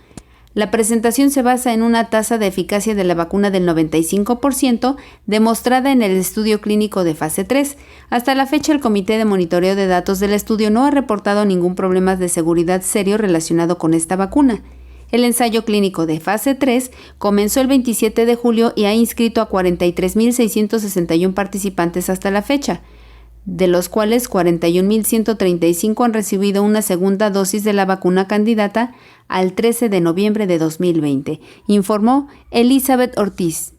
La presentación se basa en una tasa de eficacia de la vacuna del 95%, demostrada en el estudio clínico de fase 3. Hasta la fecha, el Comité de Monitoreo de Datos del estudio no ha reportado ningún problema de seguridad serio relacionado con esta vacuna. El ensayo clínico de fase 3 comenzó el 27 de julio y ha inscrito a 43.661 participantes hasta la fecha, de los cuales 41.135 han recibido una segunda dosis de la vacuna candidata al 13 de noviembre de 2020, informó Elizabeth Ortiz.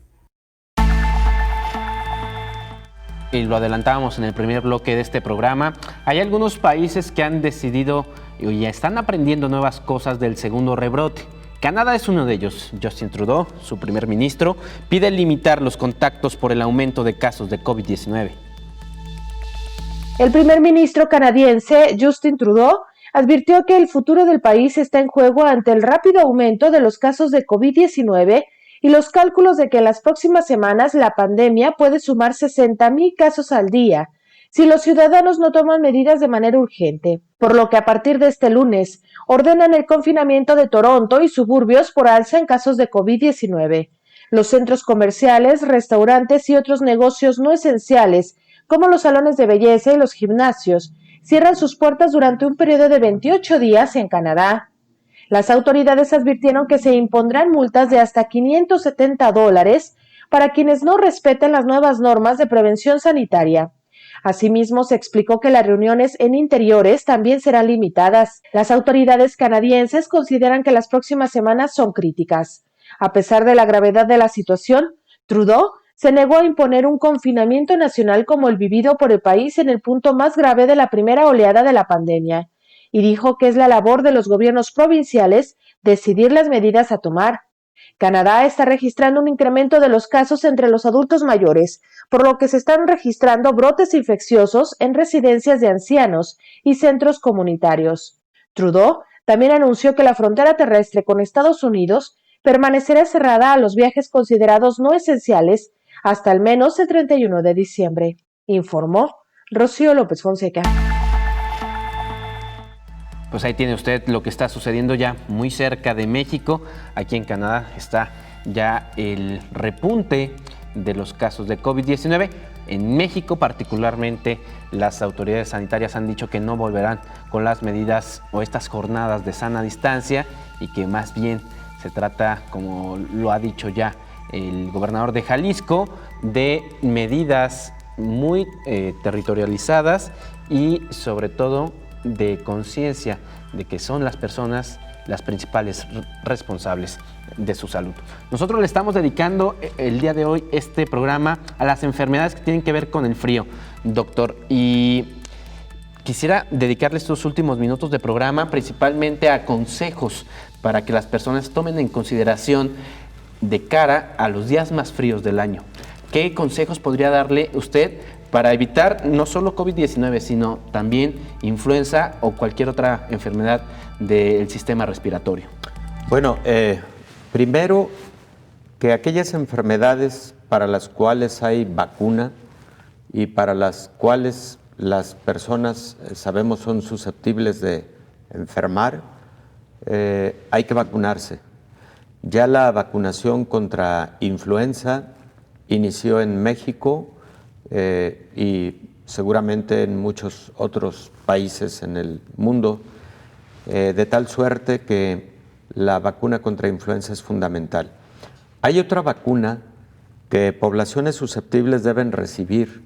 Y lo adelantábamos en el primer bloque de este programa, hay algunos países que han decidido y ya están aprendiendo nuevas cosas del segundo rebrote. Canadá es uno de ellos. Justin Trudeau, su primer ministro, pide limitar los contactos por el aumento de casos de COVID-19. El primer ministro canadiense, Justin Trudeau, advirtió que el futuro del país está en juego ante el rápido aumento de los casos de COVID-19 y los cálculos de que en las próximas semanas la pandemia puede sumar 60,000 casos al día si los ciudadanos no toman medidas de manera urgente, por lo que a partir de este lunes ordenan el confinamiento de Toronto y suburbios por alza en casos de COVID-19. Los centros comerciales, restaurantes y otros negocios no esenciales, como los salones de belleza y los gimnasios, cierran sus puertas durante un periodo de 28 días en Canadá. Las autoridades advirtieron que se impondrán multas de hasta $570 para quienes no respeten las nuevas normas de prevención sanitaria. Asimismo, se explicó que las reuniones en interiores también serán limitadas. Las autoridades canadienses consideran que las próximas semanas son críticas. A pesar de la gravedad de la situación, Trudeau se negó a imponer un confinamiento nacional como el vivido por el país en el punto más grave de la primera oleada de la pandemia, y dijo que es la labor de los gobiernos provinciales decidir las medidas a tomar. Canadá está registrando un incremento de los casos entre los adultos mayores, por lo que se están registrando brotes infecciosos en residencias de ancianos y centros comunitarios. Trudeau también anunció que la frontera terrestre con Estados Unidos permanecerá cerrada a los viajes considerados no esenciales hasta al menos el 31 de diciembre, informó Rocío López Fonseca. Pues ahí tiene usted lo que está sucediendo ya muy cerca de México. Aquí en Canadá está ya el repunte de los casos de COVID-19. En México, particularmente, las autoridades sanitarias han dicho que no volverán con las medidas o estas jornadas de sana distancia y que más bien se trata, como lo ha dicho ya el gobernador de Jalisco, de medidas muy territorializadas y sobre todo de conciencia de que son las personas las principales responsables de su salud. Nosotros le estamos dedicando el día de hoy este programa a las enfermedades que tienen que ver con el frío, doctor, y quisiera dedicarle estos últimos minutos de programa principalmente a consejos para que las personas tomen en consideración de cara a los días más fríos del año. ¿Qué consejos podría darle usted para evitar no solo COVID-19, sino también influenza o cualquier otra enfermedad del sistema respiratorio? Bueno, primero, que aquellas enfermedades para las cuales hay vacuna y para las cuales las personas sabemos son susceptibles de enfermar, hay que vacunarse. Ya la vacunación contra influenza inició en México y seguramente en muchos otros países en el mundo, de tal suerte que la vacuna contra influenza es fundamental. Hay otra vacuna que poblaciones susceptibles deben recibir,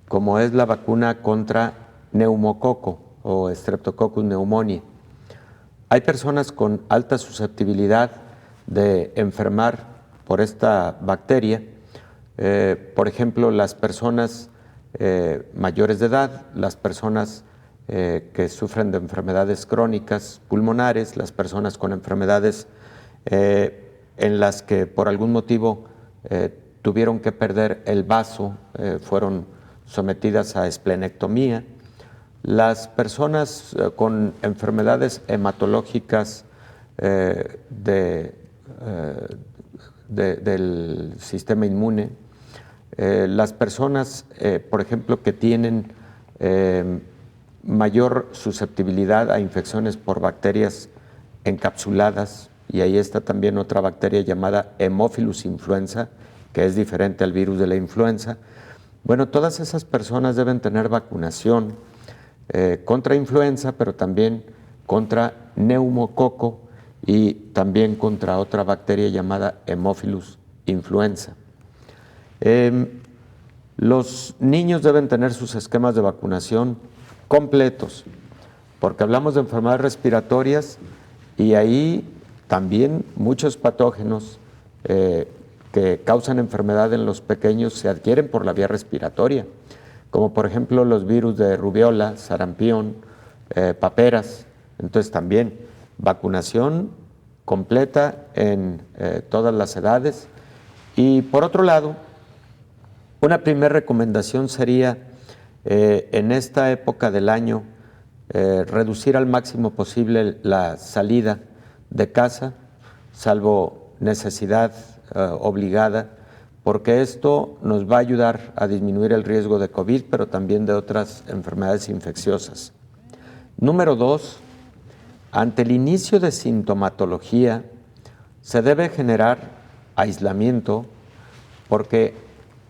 como es la vacuna contra neumococo o Streptococcus pneumoniae. Hay personas con alta susceptibilidad de enfermar por esta bacteria, por ejemplo, las personas mayores de edad, las personas que sufren de enfermedades crónicas pulmonares, las personas con enfermedades en las que por algún motivo tuvieron que perder el vaso, fueron sometidas a esplenectomía, las personas con enfermedades hematológicas del sistema inmune, las personas, por ejemplo, que tienen mayor susceptibilidad a infecciones por bacterias encapsuladas, y ahí está también otra bacteria llamada Haemophilus influenza, que es diferente al virus de la influenza. Bueno, todas esas personas deben tener vacunación contra influenza, pero también contra neumococo y también contra otra bacteria llamada Haemophilus influenza. Los niños deben tener sus esquemas de vacunación completos, porque hablamos de enfermedades respiratorias y ahí también muchos patógenos que causan enfermedad en los pequeños se adquieren por la vía respiratoria, como por ejemplo los virus de rubiola, sarampión, paperas. Entonces también vacunación completa en todas las edades. Y por otro lado, una primera recomendación sería en esta época del año reducir al máximo posible la salida de casa, salvo necesidad obligada, porque esto nos va a ayudar a disminuir el riesgo de COVID, pero también de otras enfermedades infecciosas. Número 2, ante el inicio de sintomatología, se debe generar aislamiento, porque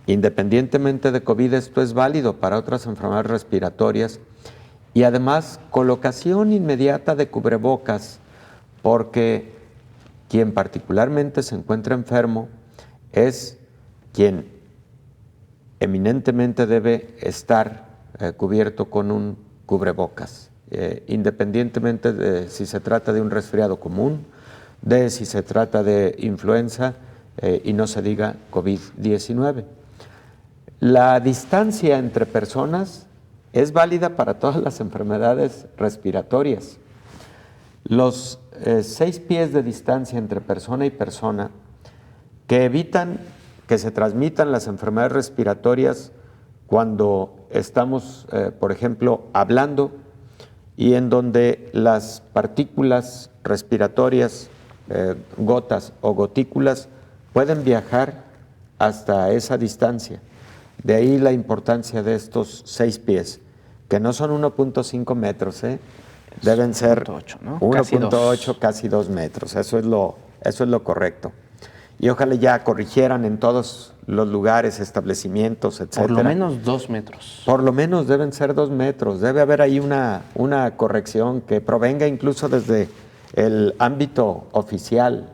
independientemente de COVID, esto es válido para otras enfermedades respiratorias, y además colocación inmediata de cubrebocas, porque quien particularmente se encuentra enfermo es quien eminentemente debe estar cubierto con un cubrebocas, independientemente de si se trata de un resfriado común, de si se trata de influenza y no se diga COVID-19. La distancia entre personas es válida para todas las enfermedades respiratorias. Los 6 pies de distancia entre persona y persona que evitan que se transmitan las enfermedades respiratorias cuando estamos, por ejemplo, hablando y en donde las partículas respiratorias, gotas o gotículas, pueden viajar hasta esa distancia. De ahí la importancia de estos 6 pies, que no son 1.5 metros, deben ser 1.8, casi 2 metros. Eso es lo correcto. Y ojalá ya corrigieran en todos los lugares, establecimientos, etcétera. Por lo menos 2 metros. Por lo menos deben ser 2 metros. Debe haber ahí una corrección que provenga incluso desde el ámbito oficial.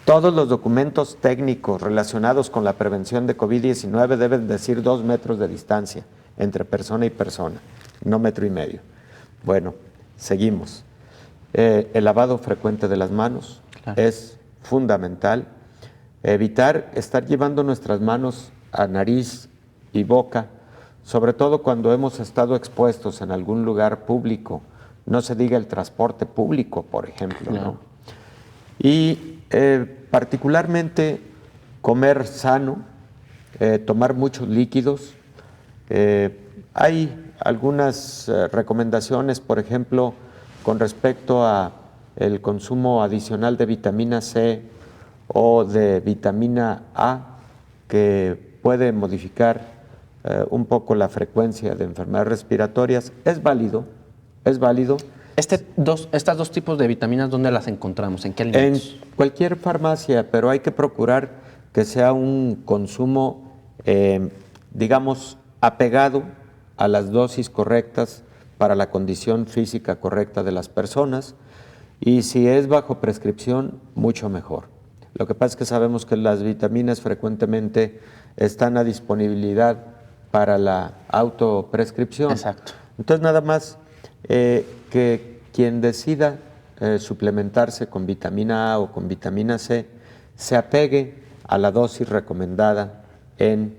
Todos los documentos técnicos relacionados con la prevención de COVID-19 deben decir 2 metros de distancia entre persona y persona, no 1,5 metros. Bueno, seguimos. El lavado frecuente de las manos es fundamental. Evitar estar llevando nuestras manos a nariz y boca, sobre todo cuando hemos estado expuestos en algún lugar público, no se diga el transporte público, por ejemplo, ¿no? Y particularmente comer sano, tomar muchos líquidos. Hay algunas recomendaciones, por ejemplo, con respecto a el consumo adicional de vitamina C o de vitamina A, que puede modificar un poco la frecuencia de enfermedades respiratorias. Es válido. Estas 2 tipos de vitaminas, ¿dónde las encontramos? ¿En qué alimentos? En cualquier farmacia, pero hay que procurar que sea un consumo, digamos, apegado a las dosis correctas para la condición física correcta de las personas, y si es bajo prescripción, mucho mejor. Lo que pasa es que sabemos que las vitaminas frecuentemente están a disponibilidad para la autoprescripción. Exacto. Entonces, nada más que quien decida suplementarse con vitamina A o con vitamina C se apegue a la dosis recomendada en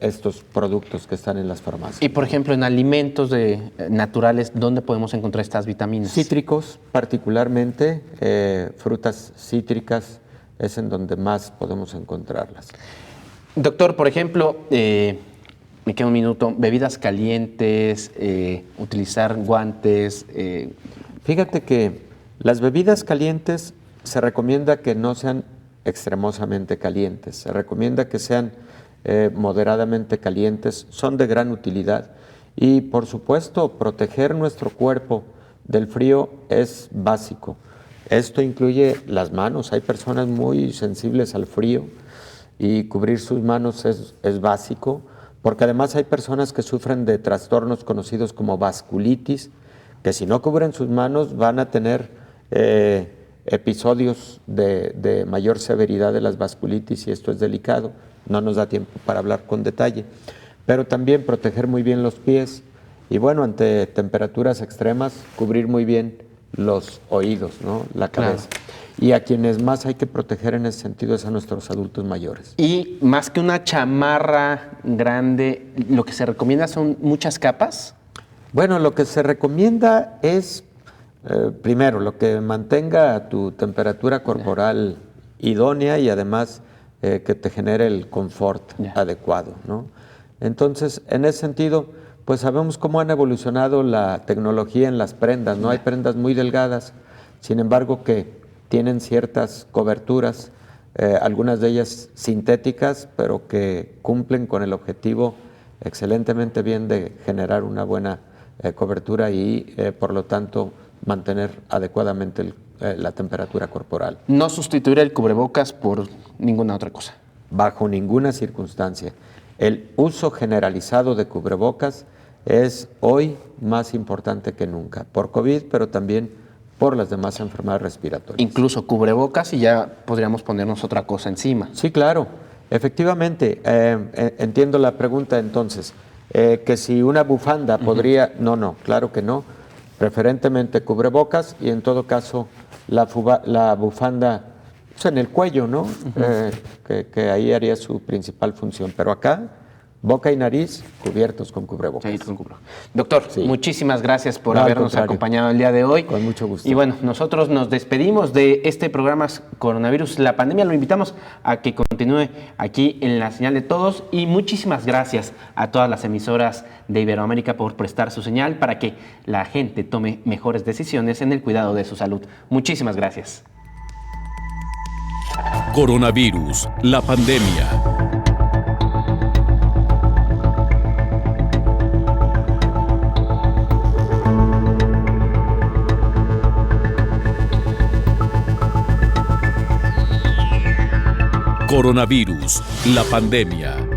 estos productos que están en las farmacias. Y, por ejemplo, en alimentos naturales, ¿dónde podemos encontrar estas vitaminas? Cítricos, particularmente, frutas cítricas, es en donde más podemos encontrarlas. Doctor, por ejemplo, me queda un minuto, bebidas calientes, utilizar guantes. Fíjate que las bebidas calientes se recomienda que no sean extremosamente calientes, se recomienda que sean moderadamente calientes, son de gran utilidad. Y por supuesto, proteger nuestro cuerpo del frío es básico. Esto incluye las manos. Hay personas muy sensibles al frío y cubrir sus manos es básico, porque además hay personas que sufren de trastornos conocidos como vasculitis, que si no cubren sus manos van a tener episodios de mayor severidad de las vasculitis, y esto es delicado. No nos da tiempo para hablar con detalle. Pero también proteger muy bien los pies y, bueno, ante temperaturas extremas, cubrir muy bien los oídos, ¿no? La cabeza. Claro. Y a quienes más hay que proteger en ese sentido es a nuestros adultos mayores. Y más que una chamarra grande, ¿lo que se recomienda son muchas capas? Bueno, lo que se recomienda es, primero, lo que mantenga tu temperatura corporal idónea y además que te genere el confort adecuado, ¿no? Entonces, en ese sentido, pues sabemos cómo han evolucionado la tecnología en las prendas, ¿no? Hay prendas muy delgadas, sin embargo, que tienen ciertas coberturas, algunas de ellas sintéticas, pero que cumplen con el objetivo excelentemente bien de generar una buena cobertura y, por lo tanto, mantener adecuadamente la temperatura corporal. No sustituir el cubrebocas por ninguna otra cosa. Bajo ninguna circunstancia. El uso generalizado de cubrebocas es hoy más importante que nunca, por COVID, pero también por las demás enfermedades respiratorias. Incluso cubrebocas y ya podríamos ponernos otra cosa encima. Sí, claro, efectivamente. Entiendo la pregunta entonces, que si una bufanda podría... No, claro que no. Preferentemente cubrebocas y en todo caso la bufanda pues, en el cuello, ¿no? Que ahí haría su principal función. Pero acá, boca y nariz cubiertos con cubrebocas. Sí, con cubrebocas. Doctor, muchísimas gracias por habernos acompañado el día de hoy. Con mucho gusto. Y bueno, nosotros nos despedimos de este programa Coronavirus, la pandemia. Lo invitamos a que continúe aquí en la señal de todos y muchísimas gracias a todas las emisoras de Iberoamérica por prestar su señal para que la gente tome mejores decisiones en el cuidado de su salud. Muchísimas gracias. Coronavirus, la pandemia. Coronavirus, la pandemia.